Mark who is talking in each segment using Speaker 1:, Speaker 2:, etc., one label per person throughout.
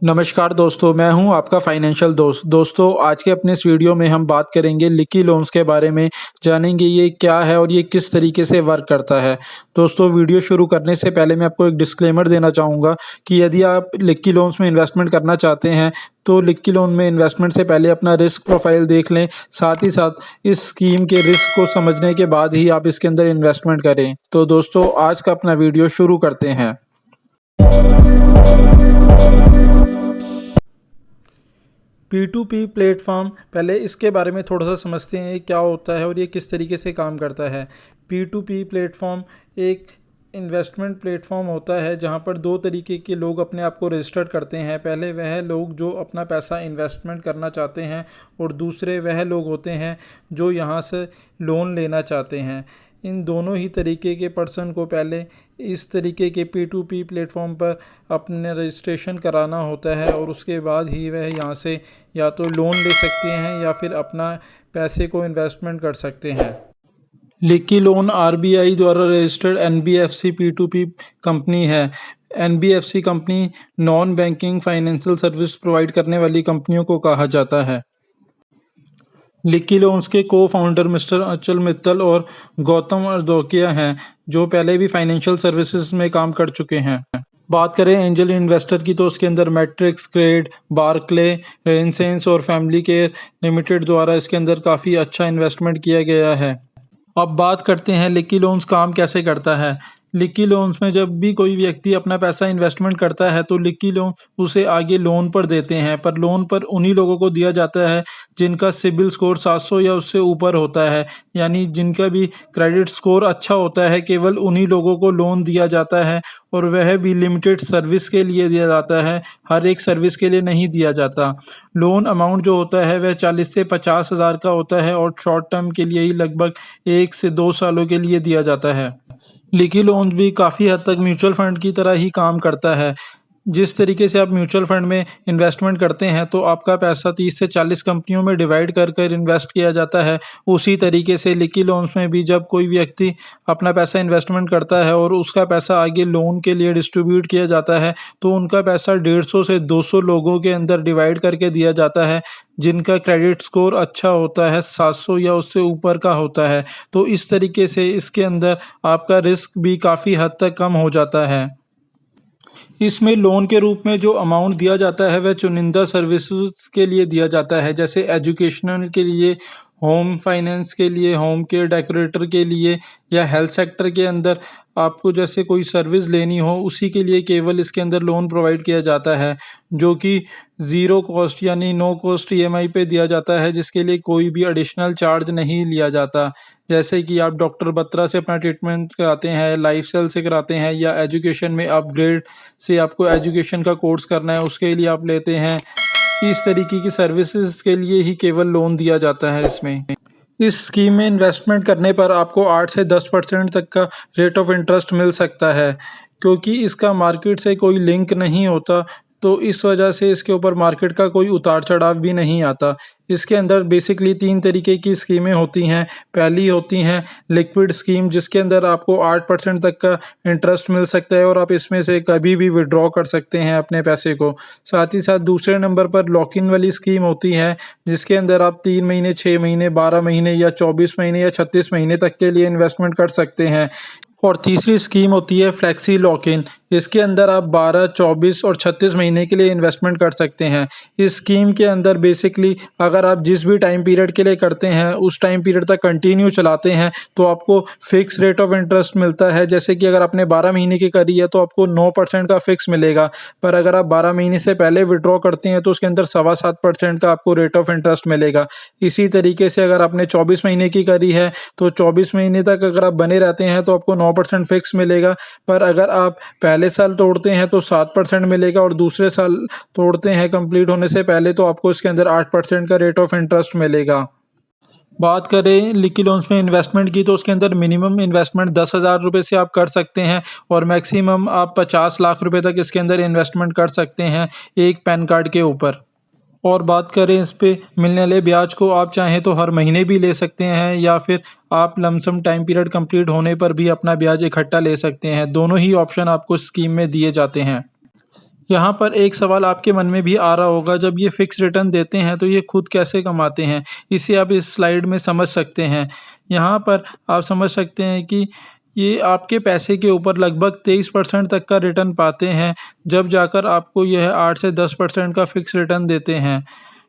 Speaker 1: नमस्कार दोस्तों, मैं हूं आपका फाइनेंशियल दोस्त। दोस्तों, आज के अपने इस वीडियो में हम बात करेंगे लिकी लोन्स के बारे में। जानेंगे ये क्या है और ये किस तरीके से वर्क करता है। दोस्तों, वीडियो शुरू करने से पहले मैं आपको एक डिस्क्लेमर देना चाहूँगा कि यदि आप लिकी लोन्स में इन्वेस्टमेंट करना चाहते हैं तो लिकी लोन में इन्वेस्टमेंट से पहले अपना रिस्क प्रोफाइल देख लें। साथ ही साथ इस स्कीम के रिस्क को समझने के बाद ही आप इसके अंदर इन्वेस्टमेंट करें। तो दोस्तों, आज का अपना वीडियो शुरू करते हैं। P2P प्लेटफॉर्म, पहले इसके बारे में थोड़ा सा समझते हैं क्या होता है और ये किस तरीके से काम करता है। P2P प्लेटफॉर्म एक इन्वेस्टमेंट प्लेटफॉर्म होता है जहाँ पर दो तरीके के लोग अपने आप को रजिस्टर करते हैं। पहले वह लोग जो अपना पैसा इन्वेस्टमेंट करना चाहते हैं और दूसरे वह लोग होते हैं जो यहाँ से लोन लेना चाहते हैं। इन दोनों ही तरीके के पर्सन को पहले इस तरीके के P2P प्लेटफॉर्म पर अपने रजिस्ट्रेशन कराना होता है और उसके बाद ही वह यहाँ से या तो लोन ले सकते हैं या फिर अपना पैसे को इन्वेस्टमेंट कर सकते हैं। लिकी लोन RBI द्वारा रजिस्टर्ड NBFC P2P कंपनी है। NBFC company non banking financial service provide करने वाली कंपनियों को कहा जाता है। लिकी लोन्स के को फाउंडर मिस्टर अचल मित्तल और गौतम अर्दोकिया हैं, जो पहले भी फाइनेंशियल सर्विसेज में काम कर चुके हैं। बात करें एंजल इन्वेस्टर की तो उसके अंदर मैट्रिक्स, क्रेड, बार्कले, रेनसेंस और फैमिली केयर लिमिटेड द्वारा इसके अंदर काफ़ी अच्छा इन्वेस्टमेंट किया गया है। अब बात करते हैं लिकी लोन्स काम कैसे करता है। लिकी लोन्स में जब भी कोई व्यक्ति अपना पैसा इन्वेस्टमेंट करता है तो लिकी लोन उसे आगे लोन पर देते हैं, पर लोन पर उन्हीं लोगों को दिया जाता है जिनका सिबिल स्कोर 700 या उससे ऊपर होता है। यानी जिनका भी क्रेडिट स्कोर अच्छा होता है, केवल उन्हीं लोगों को लोन दिया जाता है और वह भी लिमिटेड सर्विस के लिए दिया जाता है, हर एक सर्विस के लिए नहीं दिया जाता। लोन अमाउंट जो होता है वह 40 से 50 हज़ार का होता है और शॉर्ट टर्म के लिए ही लगभग 1 से 2 सालों के लिए दिया जाता है। लिकी लोन भी काफ़ी हद तक म्यूचुअल फंड की तरह ही काम करता है। जिस तरीके से आप म्यूचुअल फंड में इन्वेस्टमेंट करते हैं तो आपका पैसा 30 से 40 कंपनियों में डिवाइड कर कर इन्वेस्ट किया जाता है। उसी तरीके से लिकी लोन्स में भी जब कोई व्यक्ति अपना पैसा इन्वेस्टमेंट करता है और उसका पैसा आगे लोन के लिए डिस्ट्रीब्यूट किया जाता है तो उनका पैसा 150 से 200 लोगों के अंदर डिवाइड करके दिया जाता है जिनका क्रेडिट स्कोर अच्छा होता है, 700 या उससे ऊपर का होता है। तो इस तरीके से इसके अंदर आपका रिस्क भी काफ़ी हद तक कम हो जाता है। इसमें लोन के रूप में जो अमाउंट दिया जाता है वह चुनिंदा सर्विसेज के लिए दिया जाता है, जैसे एजुकेशनल के लिए, होम फाइनेंस के लिए, होम केयर डेकोरेटर के लिए या हेल्थ सेक्टर के अंदर आपको जैसे कोई सर्विस लेनी हो उसी के लिए केवल इसके अंदर लोन प्रोवाइड किया जाता है, जो कि ज़ीरो कॉस्ट यानी नो कॉस्ट EMI पे दिया जाता है, जिसके लिए कोई भी एडिशनल चार्ज नहीं लिया जाता। जैसे कि आप डॉक्टर बत्रा से अपना ट्रीटमेंट कराते हैं, लाइफ सेल से कराते हैं या एजुकेशन में अपग्रेड से आपको एजुकेशन का कोर्स करना है उसके लिए आप लेते हैं। इस तरीके की सर्विसेज के लिए ही केवल लोन दिया जाता है इसमें। इस स्कीम में इन्वेस्टमेंट करने पर आपको 8 से 10% तक का रेट ऑफ इंटरेस्ट मिल सकता है। क्योंकि इसका मार्केट से कोई लिंक नहीं होता तो इस वजह से इसके ऊपर मार्केट का कोई उतार चढ़ाव भी नहीं आता। इसके अंदर बेसिकली 3 तरीके की स्कीमें होती हैं। पहली होती हैं लिक्विड स्कीम, जिसके अंदर आपको 8% तक का इंटरेस्ट मिल सकता है और आप इसमें से कभी भी विड्रॉ कर सकते हैं अपने पैसे को। साथ ही साथ दूसरे नंबर पर लॉक इन वाली स्कीम होती है, जिसके अंदर आप 3 महीने, 6 महीने, 12 महीने या 24 महीने या 36 महीने तक के लिए इन्वेस्टमेंट कर सकते हैं। और तीसरी स्कीम होती है फ्लेक्सी लॉक इन। इसके अंदर आप 12, 24 और 36 महीने के लिए इन्वेस्टमेंट कर सकते हैं। इस स्कीम के अंदर बेसिकली अगर आप जिस भी टाइम पीरियड के लिए करते हैं उस टाइम पीरियड तक कंटिन्यू चलाते हैं तो आपको फिक्स रेट ऑफ इंटरेस्ट मिलता है। जैसे कि अगर आपने 12 महीने की करी है तो आपको 9% का फिक्स मिलेगा, पर अगर आप 12 महीने से पहले विड्रॉ करते हैं तो उसके अंदर 7.25% का आपको रेट ऑफ इंटरेस्ट मिलेगा। इसी तरीके से अगर आपने 24 महीने की करी है तो 24 महीने तक अगर आप बने रहते हैं तो आपको 9% फिक्स मिलेगा, पर अगर आप पहले साल तोड़ते हैं तो 7% मिलेगा और दूसरे साल तोड़ते हैं कंप्लीट होने से पहले तो आपको इसके अंदर 8% का रेट ऑफ इंटरेस्ट मिलेगा। बात करें लिकी लोन्स में इन्वेस्टमेंट की तो उसके अंदर मिनिमम इन्वेस्टमेंट 10,000 रुपये से आप कर सकते हैं और मैक्सिमम आप 50 लाख रुपए तक इसके अंदर इन्वेस्टमेंट कर सकते हैं एक पैन कार्ड के ऊपर। और बात करें इस पे मिलने वाले ब्याज को, आप चाहें तो हर महीने भी ले सकते हैं या फिर आप लमसम टाइम पीरियड कंप्लीट होने पर भी अपना ब्याज इकट्ठा ले सकते हैं। दोनों ही ऑप्शन आपको स्कीम में दिए जाते हैं। यहाँ पर एक सवाल आपके मन में भी आ रहा होगा, जब ये फिक्स रिटर्न देते हैं तो ये खुद कैसे कमाते हैं? इसे आप इस स्लाइड में समझ सकते हैं। यहाँ पर आप समझ सकते हैं कि ये आपके पैसे के ऊपर लगभग 23% तक का रिटर्न पाते हैं, जब जाकर आपको यह 8 से 10% का फिक्स रिटर्न देते हैं।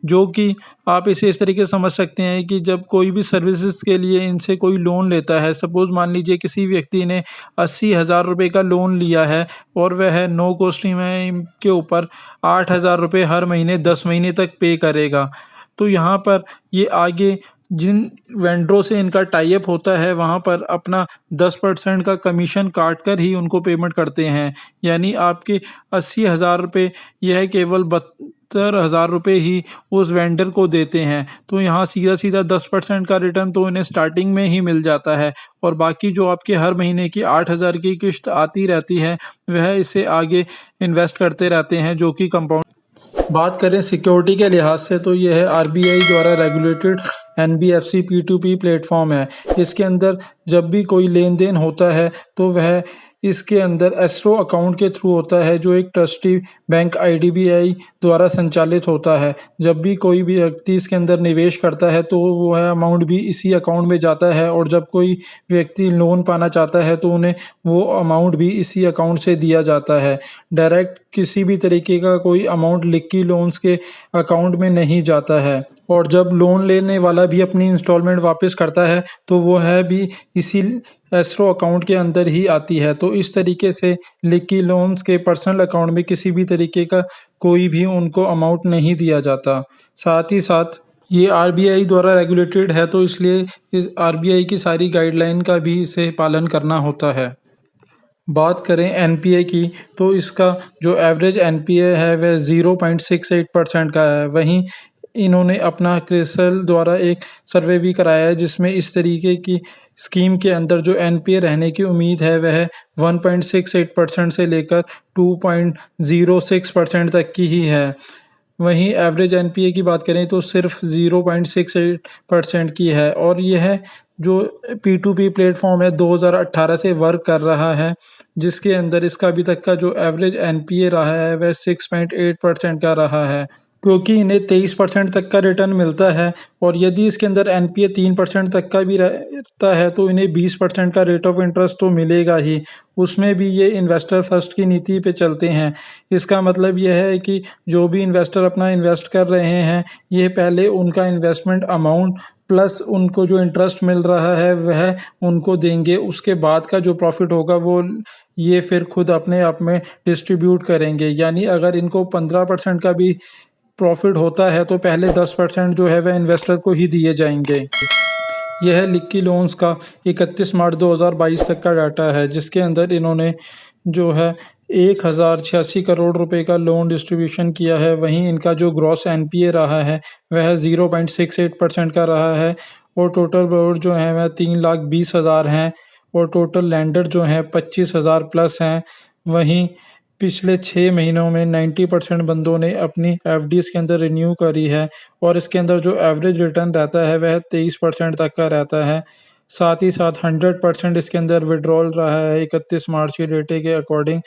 Speaker 1: जो कि आप इसे इस तरीके से समझ सकते हैं कि जब कोई भी सर्विसेज के लिए इनसे कोई लोन लेता है, सपोज़ मान लीजिए किसी व्यक्ति ने 80,000 रुपये का लोन लिया है और वह नो कॉस्ट ईएमआई के ऊपर 8,000 रुपये हर महीने 10 महीने तक पे करेगा। तो यहाँ पर ये आगे जिन वेंडरों से इनका टाई अप होता है, वहाँ पर अपना 10% का कमीशन काट कर ही उनको पेमेंट करते हैं। यानी आपके 80,000 रुपये यह केवल 72,000 रुपये ही उस वेंडर को देते हैं। तो यहाँ सीधा-सीधा 10% का रिटर्न तो इन्हें स्टार्टिंग में ही मिल जाता है, और बाकी जो आपके हर महीने की 8,000 की किश्त आती रहती है, वह इसे आगे इन्वेस्ट करते रहते हैं, जो कि कंपाउंड। बात करें सिक्योरिटी के लिहाज से, तो यह आरबीआई द्वारा रेगुलेटेड एनबीएफसी पी2पी प्लेटफॉर्म है। इसके अंदर जब भी कोई लेन देन होता है तो वह इसके अंदर एस्ट्रो अकाउंट के थ्रू होता है, जो एक ट्रस्टी बैंक आईडीबीआई द्वारा संचालित होता है। जब भी कोई भी व्यक्ति इसके अंदर निवेश करता है तो वह अमाउंट भी इसी अकाउंट में जाता है, और जब कोई व्यक्ति लोन पाना चाहता है तो उन्हें वो अमाउंट भी इसी अकाउंट से दिया जाता है। डायरेक्ट किसी भी तरीके का कोई अमाउंट लिक्की लोन्स के अकाउंट में नहीं जाता है, और जब लोन लेने वाला भी अपनी इंस्टॉलमेंट वापस करता है तो वो है भी इसी एस्ट्रो अकाउंट के अंदर ही आती है। तो इस तरीके से लिक्की लोन्स के पर्सनल अकाउंट में किसी भी तरीके का कोई भी उनको अमाउंट नहीं दिया जाता। साथ ही साथ ये आरबीआई द्वारा रेगुलेटेड है, तो इसलिए इस आरबीआई की सारी गाइडलाइन का भी इसे पालन करना होता है। बात करें एनपीए की, तो इसका जो एवरेज एनपीए है वह 0.68% का है। वहीं इन्होंने अपना क्रिसल द्वारा एक सर्वे भी कराया है, जिसमें इस तरीके की स्कीम के अंदर जो एनपीए रहने की उम्मीद है वह 1.68% से लेकर 2.06% तक की ही है। वहीं एवरेज एनपीए की बात करें तो सिर्फ 0.68% की है, और यह जो पी2पी प्लेटफॉर्म है 2018 से वर्क कर रहा है, जिसके अंदर इसका अभी तक का जो एवरेज एनपीए रहा है वह 6.8% का रहा है, क्योंकि इन्हें 23% तक का रिटर्न मिलता है। और यदि इसके अंदर एनपीए 3% तक का भी रहता है तो इन्हें 20% का रेट ऑफ इंटरेस्ट तो मिलेगा ही। उसमें भी ये इन्वेस्टर फर्स्ट की नीति पे चलते हैं। इसका मतलब यह है कि जो भी इन्वेस्टर अपना इन्वेस्ट कर रहे हैं, ये पहले उनका इन्वेस्टमेंट अमाउंट प्लस उनको जो इंटरेस्ट मिल रहा है वह उनको देंगे। उसके बाद का जो प्रॉफिट होगा वो ये फिर खुद अपने आप में डिस्ट्रीब्यूट करेंगे। यानी अगर इनको 15% का भी प्रॉफिट होता है तो पहले 10% जो है वह इन्वेस्टर को ही दिए जाएंगे। यह लिक्की लोन्स का 31 मार्च 2022 तक का डाटा है, जिसके अंदर इन्होंने जो है 1,086 करोड़ रुपए का लोन डिस्ट्रीब्यूशन किया है। वहीं इनका जो ग्रॉस एनपीए रहा है वह 0.68% का रहा है, और टोटल बोर्ड जो है वह 3,20,000 हैं, और टोटल लैंडर जो हैं 25,000 प्लस हैं। वहीं पिछले 6 महीनों में 90% बंदों ने अपनी एफडीज़ के अंदर रिन्यू करी है, और इसके अंदर जो एवरेज रिटर्न रहता है वह 23% तक का रहता है। साथ ही साथ 100% इसके अंदर विड्रॉल रहा है 31 मार्च के डेटे के अकॉर्डिंग,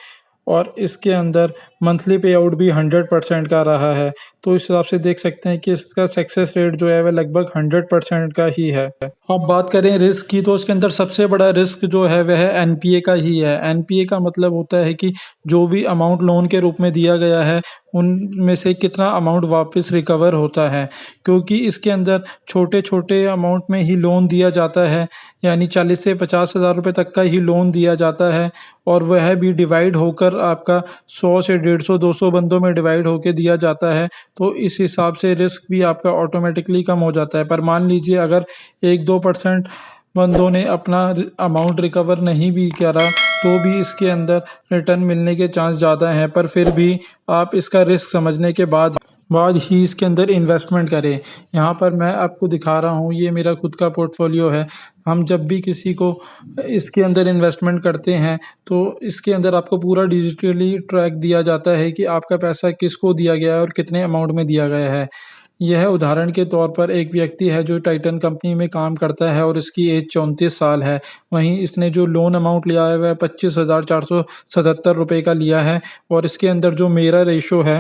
Speaker 1: और इसके अंदर मंथली पे आउट भी 100% का रहा है। तो इस हिसाब से देख सकते हैं कि इसका सक्सेस रेट जो है वह लगभग 100% का ही है। अब बात करें रिस्क की, तो इसके अंदर सबसे बड़ा रिस्क जो है वह एनपीए का ही है। एनपीए का मतलब होता है कि जो भी अमाउंट लोन के रूप में दिया गया है उनमें से कितना अमाउंट वापस रिकवर होता है, क्योंकि इसके अंदर छोटे छोटे अमाउंट में ही लोन दिया जाता है। यानी 40 से 50,000 रुपये तक का ही लोन दिया जाता है, और वह भी डिवाइड होकर आपका 100 से 150-200 बंदों में डिवाइड होकर दिया जाता है। तो इस हिसाब से रिस्क भी आपका ऑटोमेटिकली कम हो जाता है। पर मान लीजिए अगर 1-2% बंदों ने अपना अमाउंट रिकवर नहीं भी करा तो भी इसके अंदर रिटर्न मिलने के चांस ज़्यादा हैं, पर फिर भी आप इसका रिस्क समझने के बाद ही इसके अंदर इन्वेस्टमेंट करें। यहाँ पर मैं आपको दिखा रहा हूँ, ये मेरा खुद का पोर्टफोलियो है। हम जब भी किसी को इसके अंदर इन्वेस्टमेंट करते हैं तो इसके अंदर आपको पूरा डिजिटली ट्रैक दिया जाता है कि आपका पैसा किसको दिया गया है और कितने अमाउंट में दिया गया है। यह उदाहरण के तौर पर एक व्यक्ति है जो टाइटन कंपनी में काम करता है और इसकी एज 34 साल है। वहीं इसने जो लोन अमाउंट लिया है वह 25,477 रुपये का लिया है और इसके अंदर जो मेरा रेशो है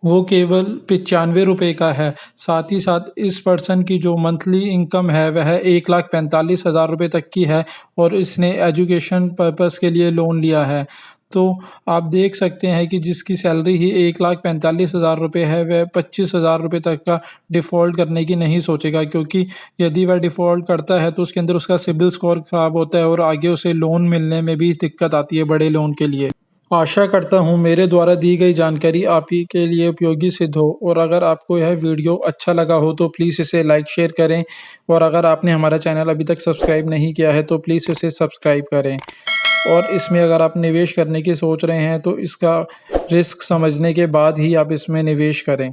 Speaker 1: वो केवल 95 रुपये का है। साथ ही साथ इस पर्सन की जो मंथली इनकम है वह 1,45,000 रुपये तक की है और इसने एजुकेशन पर्पस के लिए लोन लिया है। तो आप देख सकते हैं कि जिसकी सैलरी ही 1,45,000 रुपये है वह 25,000 रुपये तक का डिफ़ॉल्ट करने की नहीं सोचेगा, क्योंकि यदि वह डिफ़ॉल्ट करता है तो उसके अंदर उसका सिबिल स्कोर ख़राब होता है और आगे उसे लोन मिलने में भी दिक्कत आती है बड़े लोन के लिए। आशा करता हूँ मेरे द्वारा दी गई जानकारी आप ही के लिए उपयोगी सिद्ध हो, और अगर आपको यह वीडियो अच्छा लगा हो तो प्लीज़ इसे लाइक शेयर करें, और अगर आपने हमारा चैनल अभी तक सब्सक्राइब नहीं किया है तो प्लीज़ इसे सब्सक्राइब करें। और इसमें अगर आप निवेश करने की सोच रहे हैं तो इसका रिस्क समझने के बाद ही आप इसमें निवेश करें।